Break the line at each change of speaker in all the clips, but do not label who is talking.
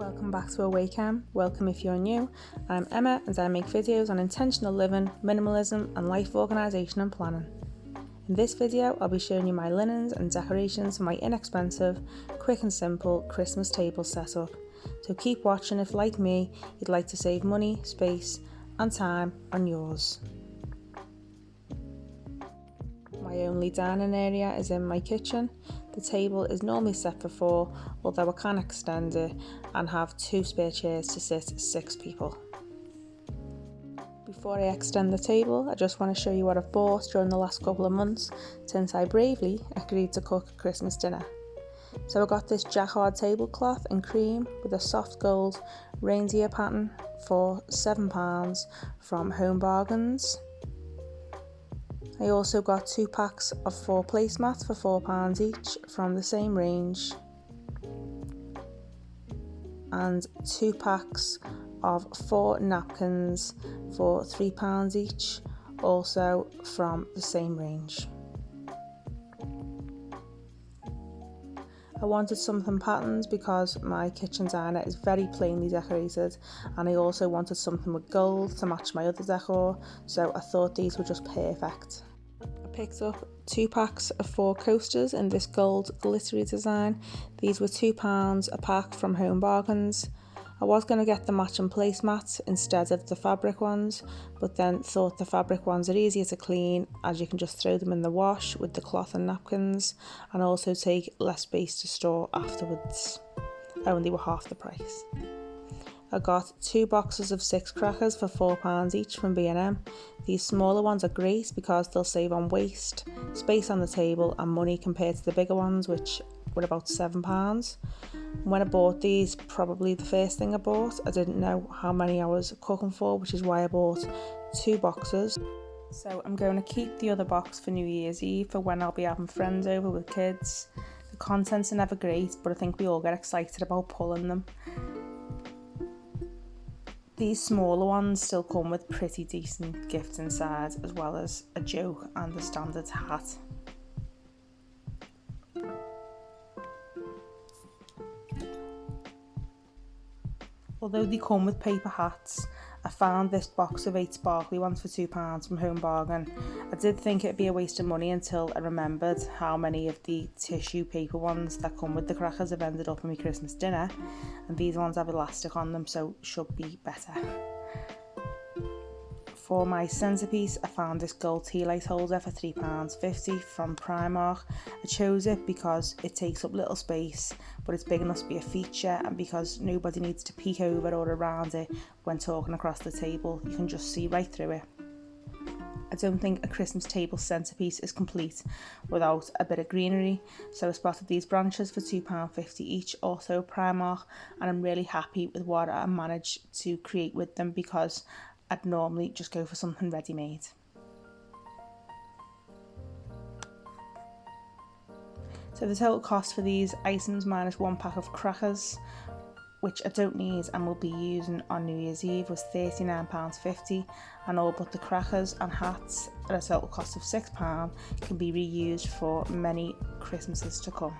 Welcome back to Awaycam. Welcome if you're new. I'm Emma and I make videos on intentional living, minimalism and life organisation and planning. In this video I'll be showing you my linens and decorations for my inexpensive, quick and simple Christmas table setup. So keep watching if, like me, you'd like to save money, space and time on yours. My only dining area is in my kitchen. The table is normally set for 4, although I can extend it and have 2 spare chairs to sit 6 people. Before I extend the table, I just want to show you what I've bought during the last couple of months since I bravely agreed to cook Christmas dinner. So I got this jacquard tablecloth in cream with a soft gold reindeer pattern for £7 from Home Bargains. I also got 2 packs of 4 placemats for £4 each from the same range, and 2 packs of 4 napkins for £3 each, also from the same range. I wanted something patterned because my kitchen diner is very plainly decorated, and I also wanted something with gold to match my other decor, so I thought these were just perfect. I picked up 2 packs of 4 coasters in this gold glittery design. These were £2 a pack from Home Bargains. I was going to get the matching placemats instead of the fabric ones, but then thought the fabric ones are easier to clean as you can just throw them in the wash with the cloth and napkins, and also take less space to store afterwards. Oh, and they were half the price. I got 2 boxes of 6 crackers for £4 each from B&M. These smaller ones are great because they'll save on waste, space on the table and money compared to the bigger ones, which were about £7. When I bought these, probably the first thing I bought, I didn't know how many I was cooking for, which is why I bought 2 boxes. So I'm going to keep the other box for New Year's Eve for when I'll be having friends over with kids. The contents are never great, but I think we all get excited about pulling them. These smaller ones still come with pretty decent gifts inside, as well as a joke and a standard hat. Although they come with paper hats, I found this box of 8 sparkly ones for £2 from Home Bargain. I did think it'd be a waste of money until I remembered how many of the tissue paper ones that come with the crackers have ended up in my Christmas dinner, and these ones have elastic on them, so should be better. For my centrepiece, I found this gold tea light holder for £3.50 from Primark. I chose it because it takes up little space, but it's big enough to be a feature, and because nobody needs to peek over or around it when talking across the table, you can just see right through it. I don't think a Christmas table centrepiece is complete without a bit of greenery, so I spotted these branches for £2.50 each, also Primark, and I'm really happy with what I managed to create with them because I'd normally just go for something ready-made. So the total cost for these items minus 1 pack of crackers, which I don't need and will be using on New Year's Eve, was £39.50, and all but the crackers and hats at a total cost of £6 can be reused for many Christmases to come.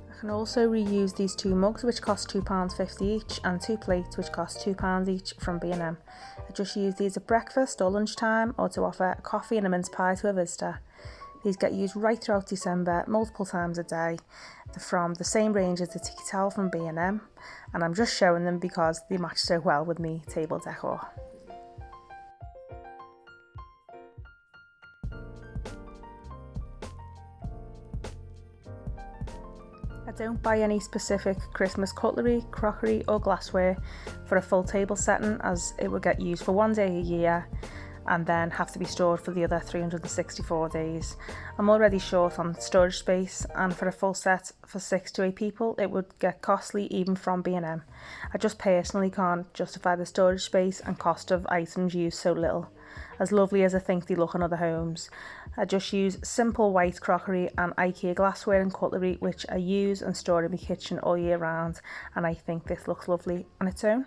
I can also reuse these 2 mugs, which cost £2.50 each, and 2 plates, which cost £2 each from B&M. I just use these at breakfast or lunchtime, or to offer a coffee and a mince pie to a visitor. These get used right throughout December, multiple times a day. They're from the same range as the tea towel from B&M, and I'm just showing them because they match so well with me table decor. I don't buy any specific Christmas cutlery, crockery or glassware for a full table setting, as it would get used for 1 day a year and then have to be stored for the other 364 days. I'm already short on storage space, and for a full set for 6 to 8 people it would get costly even from B&M. I just personally can't justify the storage space and cost of items used so little. As lovely as I think they look in other homes, I just use simple white crockery and IKEA glassware and cutlery, which I use and store in my kitchen all year round, and I think this looks lovely on its own.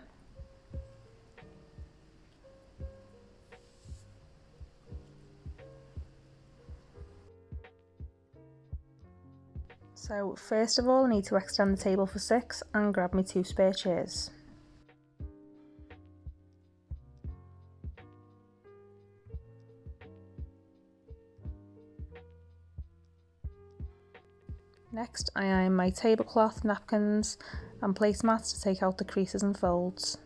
So first of all, I need to extend the table for 6 and grab me 2 spare chairs. Next, I iron my tablecloth, napkins and placemats to take out the creases and folds.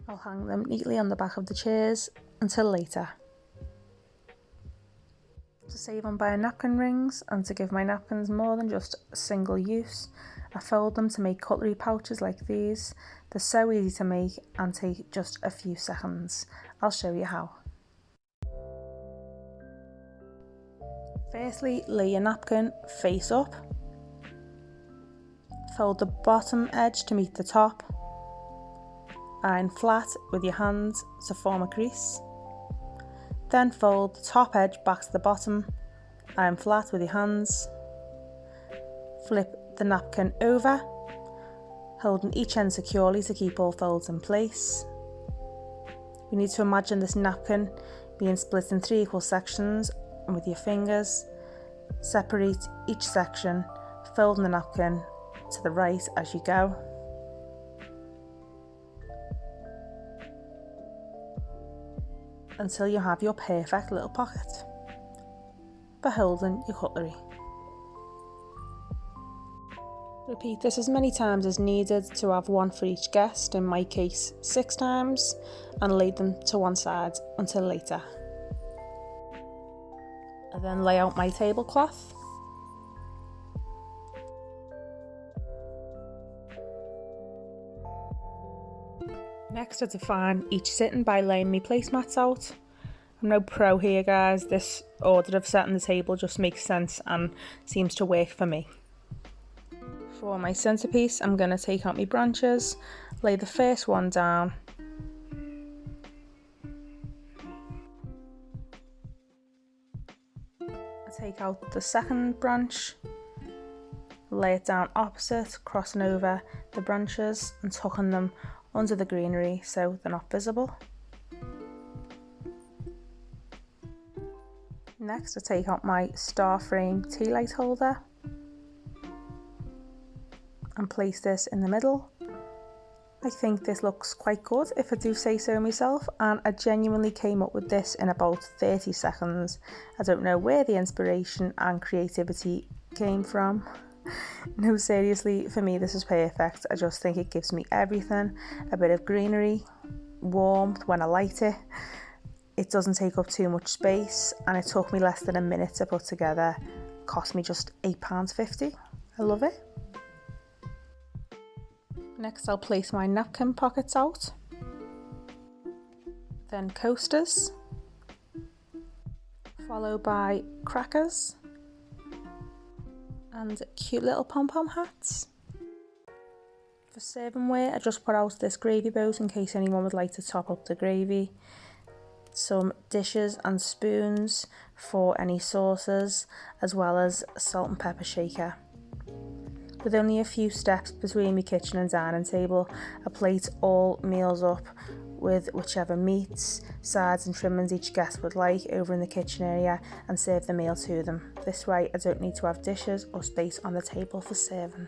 I'll hang them neatly on the back of the chairs until later. To save on buying napkin rings and to give my napkins more than just a single use, I fold them to make cutlery pouches like these. They're so easy to make and take just a few seconds. I'll show you how. Firstly, lay your napkin face up. Fold the bottom edge to meet the top. Iron flat with your hands to form a crease. Then fold the top edge back to the bottom, iron flat with your hands. Flip the napkin over, holding each end securely to keep all folds in place. We need to imagine this napkin being split in 3 equal sections, and with your fingers, separate each section, folding the napkin to the right as you go. Until you have your perfect little pocket for holding your cutlery. Repeat this as many times as needed to have one for each guest, in my case 6 times, and lay them to one side until later. I then lay out my tablecloth. Next, I define each sitting by laying my placemats out. I'm no pro here, guys. This order of setting the table just makes sense and seems to work for me. For my centerpiece, I'm going to take out my branches, lay the first one down, take out the second branch, lay it down opposite, crossing over the branches and tucking them under the greenery so they're not visible. Next, I take out my star frame tea light holder and place this in the middle. I think this looks quite good, if I do say so myself, and I genuinely came up with this in about 30 seconds. I don't know where the inspiration and creativity came from. No, seriously, for me this is perfect. I just think it gives me everything. A bit of greenery, warmth when I light it. It doesn't take up too much space, and it took me less than a minute to put together. Cost me just £8.50. I love it. Next, I'll place my napkin pockets out, then coasters, followed by crackers and cute little pom-pom hats. For servingware, I just put out this gravy boat in case anyone would like to top up the gravy. Some dishes and spoons for any sauces, as well as a salt and pepper shaker. With only a few steps between my kitchen and dining table, I plate all meals up with whichever meats, sides and trimmings each guest would like over in the kitchen area and serve the meal to them. This way I don't need to have dishes or space on the table for serving.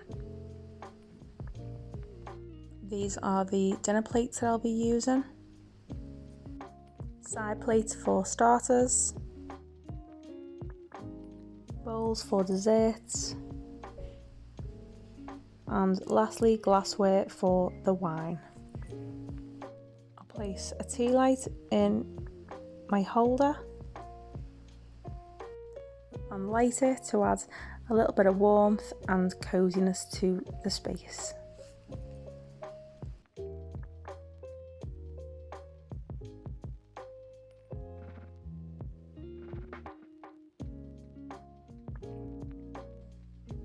These are the dinner plates that I'll be using. Side plates for starters, bowls for desserts, and lastly glassware for the wine. I'll place a tea light in my holder and light it to add a little bit of warmth and coziness to the space.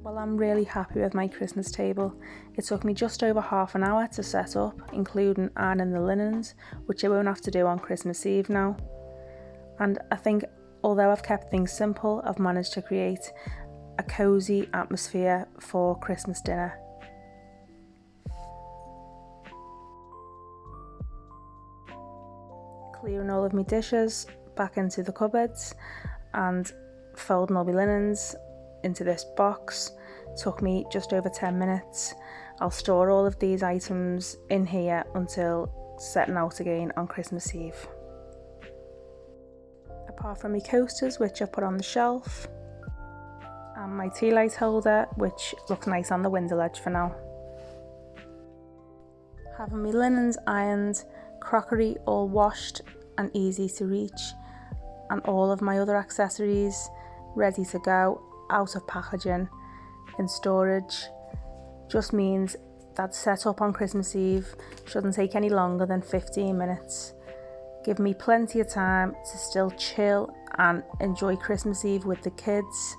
Well, I'm really happy with my Christmas table. It took me just over half an hour to set up, including ironing the linens, which I won't have to do on Christmas Eve now. And I think although I've kept things simple, I've managed to create a cosy atmosphere for Christmas dinner. Clearing all of my dishes back into the cupboards and folding all my linens into this box. Took me just over 10 minutes. I'll store all of these items in here until setting out again on Christmas Eve. Apart from my coasters, which I put on the shelf, and my tea light holder, which looks nice on the window ledge for now. Having my linens ironed, crockery all washed and easy to reach, and all of my other accessories ready to go, out of packaging, in storage, just means that set up on Christmas Eve shouldn't take any longer than 15 minutes. Give me plenty of time to still chill and enjoy Christmas Eve with the kids,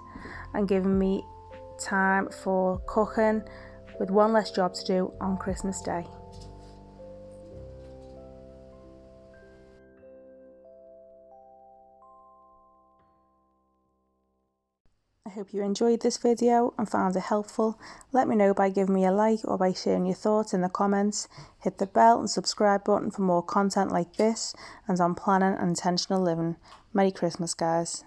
and giving me time for cooking with one less job to do on Christmas Day. I hope you enjoyed this video and found it helpful. Let me know by giving me a like or by sharing your thoughts in the comments. Hit the bell and subscribe button for more content like this and on planning and intentional living. Merry Christmas, guys.